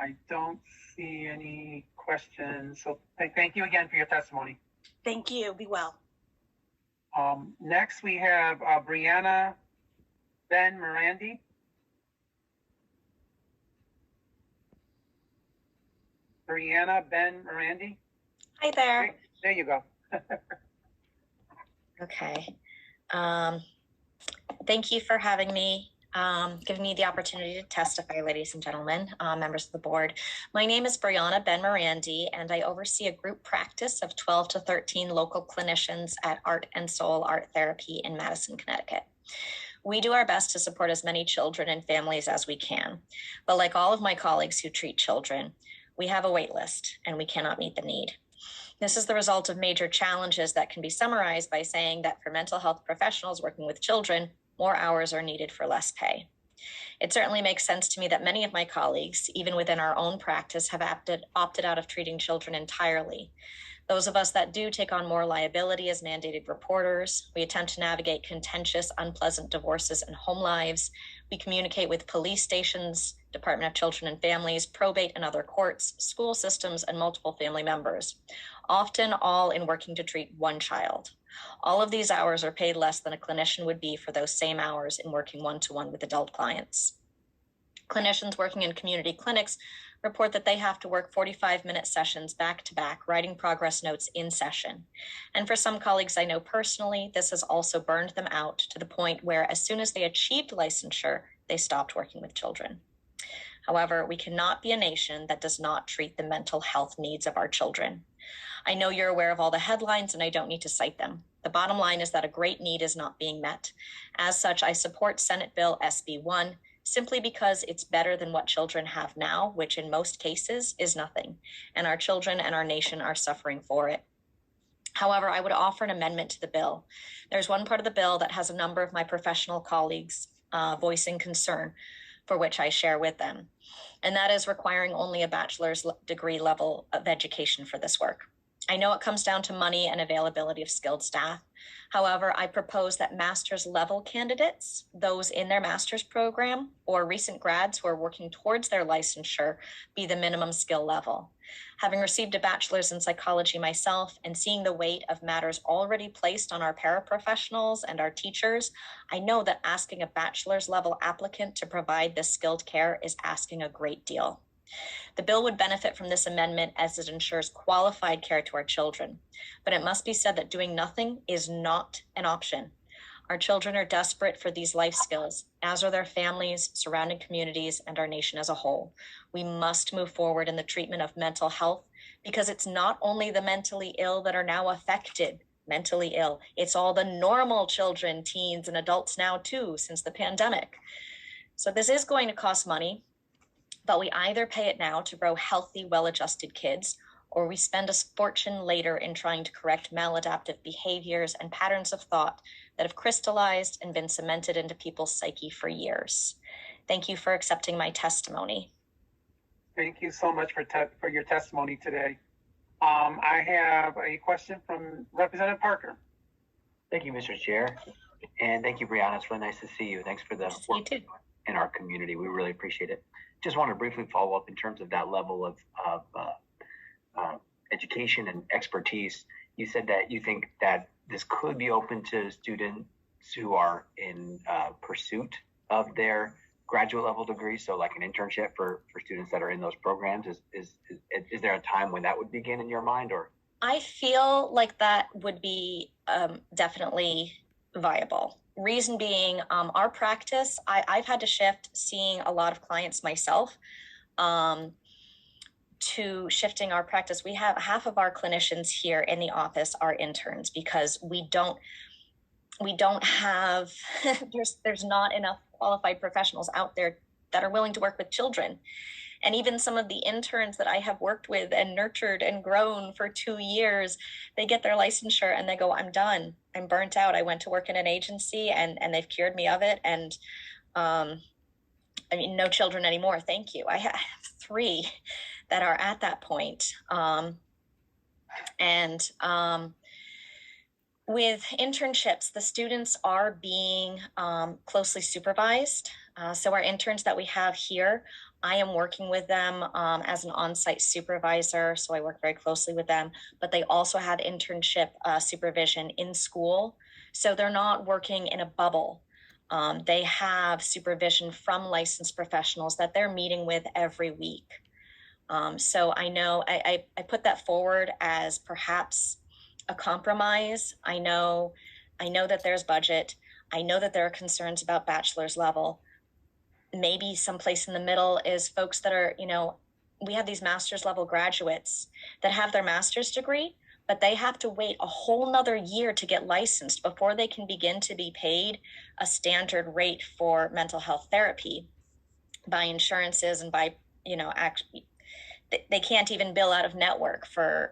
I don't see any questions. So thank you again for your testimony. Thank you. Be well. Next, we have Briana Ben Morandi. Briana Ben Morandi. Hi there. There you go. Okay. Thank you for having me, giving me the opportunity to testify, ladies and gentlemen, members of the board. My name is Briana Ben Morandi, and I oversee a group practice of 12 to 13 local clinicians at Art and Soul Art Therapy in Madison, Connecticut. We do our best to support as many children and families as we can. But like all of my colleagues who treat children, we have a wait list and we cannot meet the need. This is the result of major challenges that can be summarized by saying that for mental health professionals working with children, more hours are needed for less pay. It certainly makes sense to me that many of my colleagues, even within our own practice, have opted out of treating children entirely. Those of us that do take on more liability as mandated reporters, we attempt to navigate contentious, unpleasant divorces and home lives. We communicate with police stations, Department of Children and Families, probate and other courts, school systems, and multiple family members, often all in working to treat one child. All of these hours are paid less than a clinician would be for those same hours in working one-to-one with adult clients. Clinicians working in community clinics report that they have to work 45-minute sessions back-to-back, writing progress notes in session. And for some colleagues I know personally, this has also burned them out to the point where as soon as they achieved licensure, they stopped working with children. However, we cannot be a nation that does not treat the mental health needs of our children. I know you're aware of all the headlines and I don't need to cite them. The bottom line is that a great need is not being met. As such, I support Senate Bill SB 1 simply because it's better than what children have now, which in most cases is nothing. And our children and our nation are suffering for it. However, I would offer an amendment to the bill. There's one part of the bill that has a number of my professional colleagues voicing concern, for which I share with them. And that is requiring only a bachelor's degree level of education for this work. I know it comes down to money and availability of skilled staff. However, I propose that master's level candidates, those in their master's program, or recent grads who are working towards their licensure, be the minimum skill level. Having received a bachelor's in psychology myself and seeing the weight of matters already placed on our paraprofessionals and our teachers, I know that asking a bachelor's level applicant to provide this skilled care is asking a great deal. The bill would benefit from this amendment as it ensures qualified care to our children, but it must be said that doing nothing is not an option. Our children are desperate for these life skills, as are their families, surrounding communities, and our nation as a whole. We must move forward in the treatment of mental health because it's not only the mentally ill that are now affected mentally ill, it's all the normal children, teens, and adults now too, since the pandemic. So this is going to cost money, but we either pay it now to grow healthy, well-adjusted kids, or we spend a fortune later in trying to correct maladaptive behaviors and patterns of thought that have crystallized and been cemented into people's psyche for years. Thank you for accepting my testimony. Thank you so much for your testimony today. I have a question from Representative Parker. Thank you, Mr. Chair. And thank you, Briana. It's really nice to see you. Thanks for the work in our community. We really appreciate it. Just want to briefly follow up in terms of that level of education and expertise. You said that you think that this could be open to students who are in pursuit of their graduate level degree, so like an internship for students that are in those programs. Is there a time when that would begin in your mind? Or I feel like that would be definitely viable. Reason being, our practice, I've had to shift seeing a lot of clients myself to shifting our practice. We have half of our clinicians here in the office are interns because we don't have, there's not enough qualified professionals out there that are willing to work with children. And even some of the interns that I have worked with and nurtured and grown for 2 years, they get their licensure and they go, I'm done. I'm burnt out. I went to work in an agency and they've cured me of it. And no children anymore. Thank you. I have 3 that are at that point. With internships, the students are being closely supervised. So our interns that we have here I am working with them as an on-site supervisor, so I work very closely with them, but they also have internship supervision in school. So they're not working in a bubble. They have supervision from licensed professionals that they're meeting with every week. So I know I put that forward as perhaps a compromise. I know that there's budget. I know that there are concerns about bachelor's level. Maybe someplace in the middle is folks that are, we have these master's level graduates that have their master's degree, but they have to wait a whole nother year to get licensed before they can begin to be paid a standard rate for mental health therapy by insurances and by, they can't even bill out of network for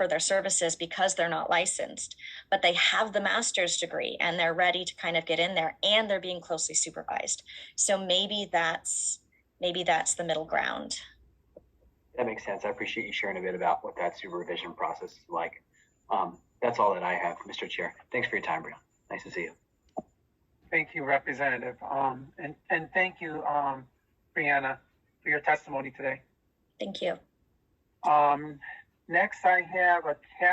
their services because they're not licensed, but they have the master's degree and they're ready to kind of get in there and they're being closely supervised. So maybe that's the middle ground. That makes sense. I appreciate you sharing a bit about what that supervision process is like. That's all that I have, Mr. Chair. Thanks for your time, Briana. Nice to see you. Thank you, Representative. And thank you, Briana, for your testimony today. Thank you. Next, I have a